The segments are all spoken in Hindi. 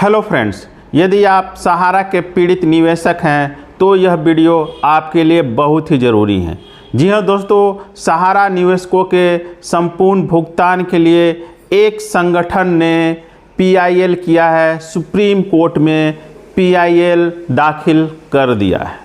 हेलो फ्रेंड्स, यदि आप सहारा के पीड़ित निवेशक हैं तो यह वीडियो आपके लिए बहुत ही ज़रूरी है। जी हाँ दोस्तों, सहारा निवेशकों के संपूर्ण भुगतान के लिए एक संगठन ने पीआईएल किया है, सुप्रीम कोर्ट में पीआईएल दाखिल कर दिया है।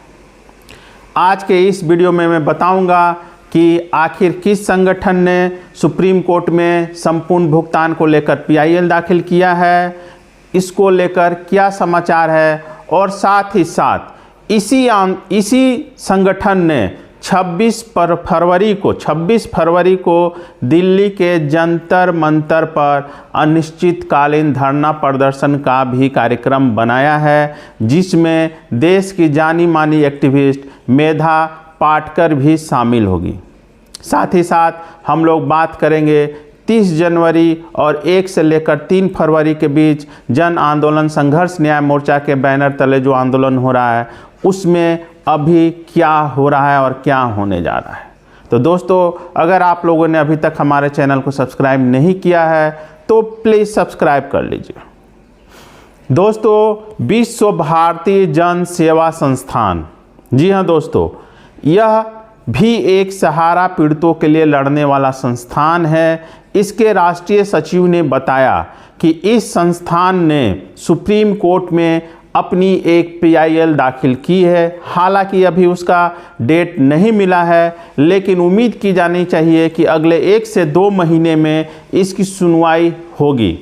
आज के इस वीडियो में मैं बताऊंगा कि आखिर किस संगठन ने सुप्रीम कोर्ट में संपूर्ण भुगतान को लेकर पीआईएल दाखिल किया है, इसको लेकर क्या समाचार है, और साथ ही साथ इसी संगठन ने 26 फरवरी को दिल्ली के जंतर मंतर पर अनिश्चितकालीन धरना प्रदर्शन का भी कार्यक्रम बनाया है, जिसमें देश की जानी मानी एक्टिविस्ट मेधा पाटकर भी शामिल होगी। साथ ही साथ हम लोग बात करेंगे 30 जनवरी और 1 से लेकर 3 फरवरी के बीच जन आंदोलन संघर्ष न्याय मोर्चा के बैनर तले जो आंदोलन हो रहा है उसमें अभी क्या हो रहा है और क्या होने जा रहा है। तो दोस्तों, अगर आप लोगों ने अभी तक हमारे चैनल को सब्सक्राइब नहीं किया है तो प्लीज़ सब्सक्राइब कर लीजिए। दोस्तों, विश्व भारती जन सेवा संस्थान, जी हाँ दोस्तों, यह भी एक सहारा पीड़ितों के लिए लड़ने वाला संस्थान है। इसके राष्ट्रीय सचिव ने बताया कि इस संस्थान ने सुप्रीम कोर्ट में अपनी एक पीआईएल दाखिल की है। हालांकि अभी उसका डेट नहीं मिला है, लेकिन उम्मीद की जानी चाहिए कि अगले 1 से 2 महीने में इसकी सुनवाई होगी।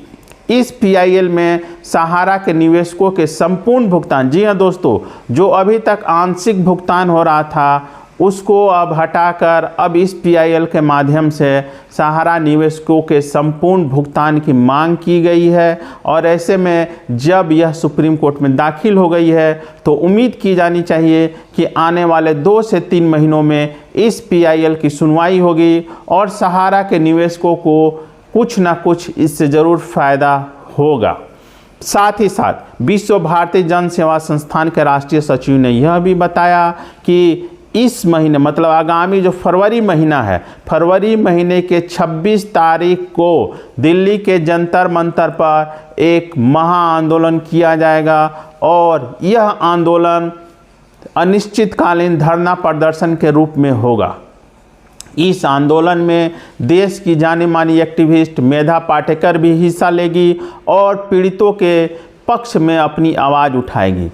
इस पीआईएल में सहारा के निवेशकों के संपूर्ण भुगतान, जी हाँ दोस्तों, जो अभी तक आंशिक भुगतान हो रहा था उसको अब हटाकर अब इस पीआईएल के माध्यम से सहारा निवेशकों के संपूर्ण भुगतान की मांग की गई है। और ऐसे में जब यह सुप्रीम कोर्ट में दाखिल हो गई है तो उम्मीद की जानी चाहिए कि आने वाले 2 से 3 महीनों में इस पीआईएल की सुनवाई होगी और सहारा के निवेशकों को कुछ ना कुछ इससे ज़रूर फ़ायदा होगा। साथ ही साथ विश्व भारती जन सेवा संस्थान के राष्ट्रीय सचिव ने यह भी बताया कि इस महीने, मतलब आगामी जो फरवरी महीना है, फरवरी महीने के 26 तारीख को दिल्ली के जंतर मंतर पर एक महा आंदोलन किया जाएगा और यह आंदोलन अनिश्चितकालीन धरना प्रदर्शन के रूप में होगा। इस आंदोलन में देश की जानी मानी एक्टिविस्ट मेधा पाटकर भी हिस्सा लेगी और पीड़ितों के पक्ष में अपनी आवाज़ उठाएगी।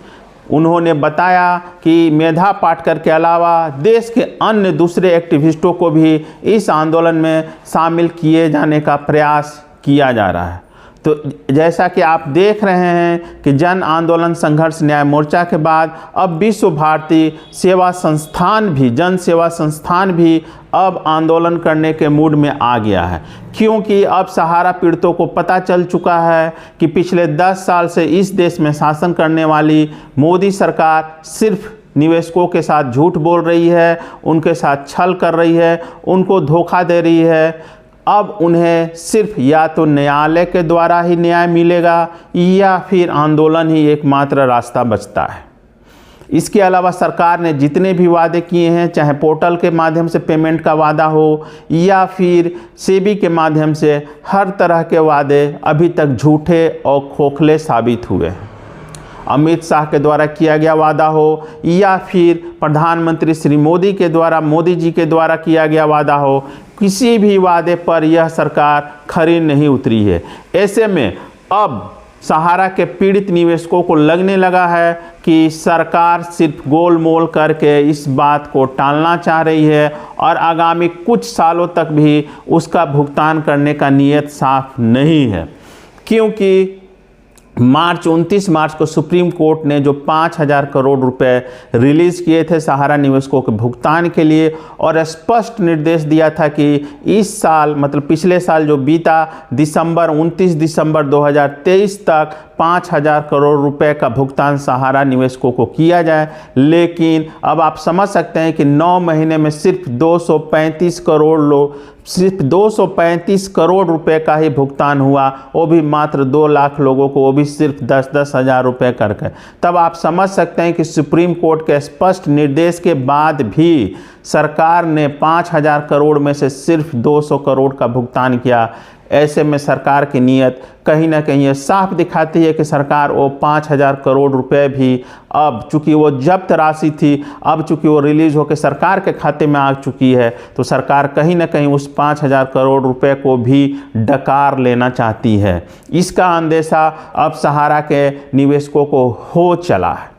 उन्होंने बताया कि मेधा पाटकर के अलावा देश के अन्य दूसरे एक्टिविस्टों को भी इस आंदोलन में शामिल किए जाने का प्रयास किया जा रहा है। तो जैसा कि आप देख रहे हैं कि जन आंदोलन संघर्ष न्याय मोर्चा के बाद अब विश्व भारती सेवा संस्थान भी, जन सेवा संस्थान भी अब आंदोलन करने के मूड में आ गया है, क्योंकि अब सहारा पीड़ितों को पता चल चुका है कि पिछले 10 साल से इस देश में शासन करने वाली मोदी सरकार सिर्फ निवेशकों के साथ झूठ बोल रही है, उनके साथ छल कर रही है, उनको धोखा दे रही है। अब उन्हें सिर्फ या तो न्यायालय के द्वारा ही न्याय मिलेगा या फिर आंदोलन ही एकमात्र रास्ता बचता है। इसके अलावा सरकार ने जितने भी वादे किए हैं, चाहे पोर्टल के माध्यम से पेमेंट का वादा हो या फिर सेबी के माध्यम से, हर तरह के वादे अभी तक झूठे और खोखले साबित हुए हैं। अमित शाह के द्वारा किया गया वादा हो या फिर प्रधानमंत्री श्री मोदी जी के द्वारा किया गया वादा हो, किसी भी वादे पर यह सरकार खरी नहीं उतरी है। ऐसे में अब सहारा के पीड़ित निवेशकों को लगने लगा है कि सरकार सिर्फ गोलमोल करके इस बात को टालना चाह रही है और आगामी कुछ सालों तक भी उसका भुगतान करने का नियत साफ नहीं है, क्योंकि 29 मार्च को सुप्रीम कोर्ट ने जो 5,000 करोड़ रुपए रिलीज़ किए थे सहारा निवेशकों के भुगतान के लिए और स्पष्ट निर्देश दिया था कि इस साल, मतलब पिछले साल जो बीता 29 दिसंबर 2023 तक 5,000 करोड़ रुपए का भुगतान सहारा निवेशकों को किया जाए। लेकिन अब आप समझ सकते हैं कि 9 महीने में सिर्फ 235 करोड़ रुपए का ही भुगतान हुआ, वो भी मात्र 2 लाख लोगों को, वो भी सिर्फ 10-10 हज़ार रुपये करके। तब आप समझ सकते हैं कि सुप्रीम कोर्ट के स्पष्ट निर्देश के बाद भी सरकार ने 5,000 करोड़ में से सिर्फ 200 करोड़ का भुगतान किया। ऐसे में सरकार की नीयत कहीं ना कहीं ये साफ दिखाती है कि सरकार वो 5,000 करोड़ रुपए भी अब चूंकि वो जब्त राशि थी, अब चूंकि वो रिलीज होकर सरकार के खाते में आ चुकी है, तो सरकार कहीं ना कहीं उस 5,000 करोड़ रुपए को भी डकार लेना चाहती है। इसका अंदेशा अब सहारा के निवेशकों को हो चला है।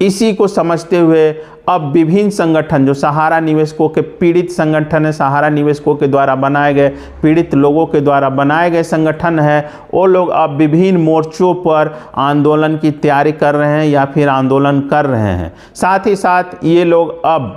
इसी को समझते हुए अब विभिन्न संगठन जो सहारा निवेशकों के पीड़ित संगठन है, सहारा निवेशकों के द्वारा बनाए गए, पीड़ित लोगों के द्वारा बनाए गए संगठन है, वो लोग अब विभिन्न मोर्चों पर आंदोलन की तैयारी कर रहे हैं या फिर आंदोलन कर रहे हैं। साथ ही साथ ये लोग अब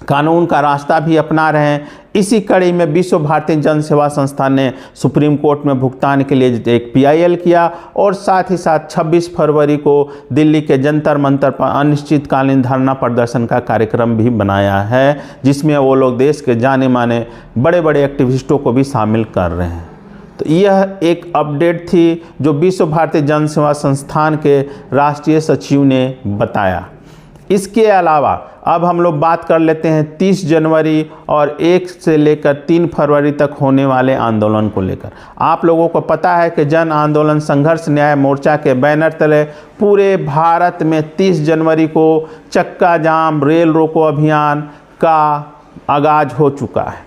कानून का रास्ता भी अपना रहे हैं। इसी कड़ी में विश्व भारती जन सेवा संस्थान ने सुप्रीम कोर्ट में भुगतान के लिए एक PIL किया और साथ ही साथ 26 फरवरी को दिल्ली के जंतर मंतर पर अनिश्चितकालीन धरना प्रदर्शन का कार्यक्रम भी बनाया है, जिसमें वो लोग देश के जाने माने बड़े बड़े एक्टिविस्टों को भी शामिल कर रहे हैं। तो यह एक अपडेट थी जो विश्व भारती जन सेवा संस्थान के राष्ट्रीय सचिव ने बताया। इसके अलावा अब हम लोग बात कर लेते हैं 30 जनवरी और 1 से लेकर 3 फरवरी तक होने वाले आंदोलन को लेकर। आप लोगों को पता है कि जन आंदोलन संघर्ष न्याय मोर्चा के बैनर तले पूरे भारत में 30 जनवरी को चक्का जाम रेल रोको अभियान का आगाज हो चुका है।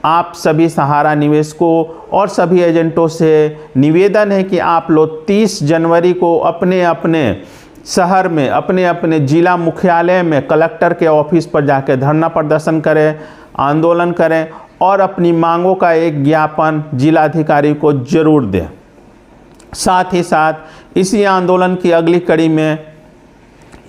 आप सभी सहारा निवेशकों और सभी एजेंटों से निवेदन है कि आप लोग 30 जनवरी को अपने अपने शहर में, अपने अपने जिला मुख्यालय में कलेक्टर के ऑफिस पर जाकर धरना प्रदर्शन करें, आंदोलन करें और अपनी मांगों का एक ज्ञापन जिलाधिकारी को जरूर दें। साथ ही साथ इसी आंदोलन की अगली कड़ी में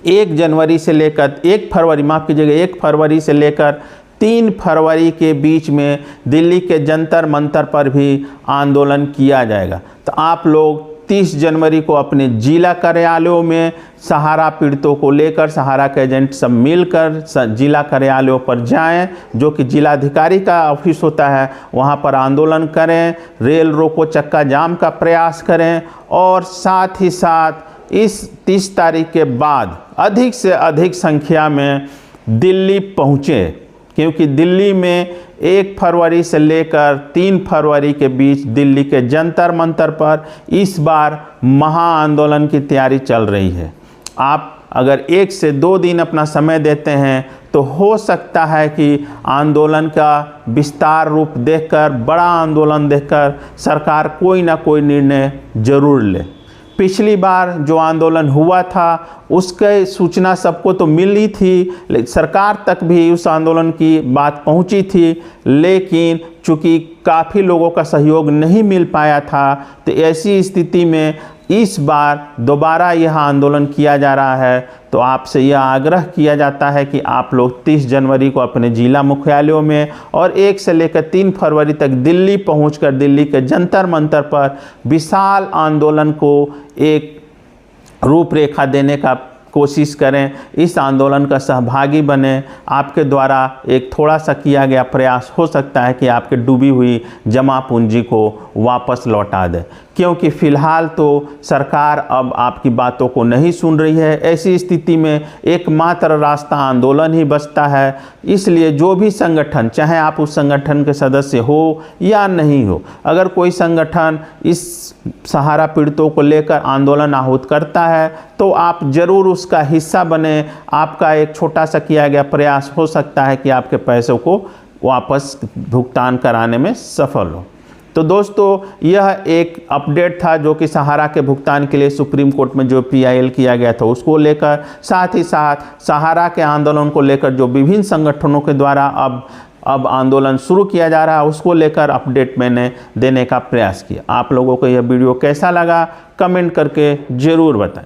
1 जनवरी से लेकर 1 फरवरी, माफ़ कीजिएगा, 1 फरवरी से लेकर 3 फरवरी के बीच में दिल्ली के जंतर मंतर पर भी आंदोलन किया जाएगा। तो आप लोग 30 जनवरी को अपने जिला कार्यालयों में सहारा पीड़ितों को लेकर सहारा के एजेंट सब मिलकर जिला कार्यालयों पर जाएं, जो कि जिलाधिकारी का ऑफिस होता है, वहां पर आंदोलन करें, रेल रोको चक्का जाम का प्रयास करें और साथ ही साथ इस 30 तारीख के बाद अधिक से अधिक संख्या में दिल्ली पहुँचें, क्योंकि दिल्ली में 1 फरवरी से लेकर 3 फरवरी के बीच दिल्ली के जंतर मंतर पर इस बार महा आंदोलन की तैयारी चल रही है। आप अगर 1 से 2 दिन अपना समय देते हैं तो हो सकता है कि आंदोलन का विस्तार रूप देखकर, बड़ा आंदोलन देखकर सरकार कोई ना कोई निर्णय जरूर ले। पिछली बार जो आंदोलन हुआ था उसके सूचना सबको तो मिली थी, सरकार तक भी उस आंदोलन की बात पहुंची थी, लेकिन चूंकि काफ़ी लोगों का सहयोग नहीं मिल पाया था, तो ऐसी स्थिति में इस बार दोबारा यह आंदोलन किया जा रहा है। तो आपसे यह आग्रह किया जाता है कि आप लोग 30 जनवरी को अपने जिला मुख्यालयों में और 1 से लेकर 3 फरवरी तक दिल्ली पहुंचकर दिल्ली के जंतर मंतर पर विशाल आंदोलन को एक रूपरेखा देने का कोशिश करें, इस आंदोलन का सहभागी बने। आपके द्वारा एक थोड़ा सा किया गया प्रयास हो सकता है कि आपके डूबी हुई जमा पूंजी को वापस लौटा दे, क्योंकि फ़िलहाल तो सरकार अब आपकी बातों को नहीं सुन रही है। ऐसी स्थिति में एकमात्र रास्ता आंदोलन ही बचता है। इसलिए जो भी संगठन, चाहे आप उस संगठन के सदस्य हो या नहीं हो, अगर कोई संगठन इस सहारा पीड़ितों को लेकर आंदोलन आहूत करता है तो आप ज़रूर उसका हिस्सा बने। आपका एक छोटा सा किया गया प्रयास हो सकता है कि आपके पैसों को वापस भुगतान कराने में सफल हो। तो दोस्तों, यह एक अपडेट था जो कि सहारा के भुगतान के लिए सुप्रीम कोर्ट में जो PIL किया गया था उसको लेकर, साथ ही साथ सहारा के आंदोलन को लेकर जो विभिन्न संगठनों के द्वारा अब आंदोलन शुरू किया जा रहा है उसको लेकर अपडेट मैंने देने का प्रयास किया। आप लोगों को यह वीडियो कैसा लगा कमेंट करके ज़रूर बताएं।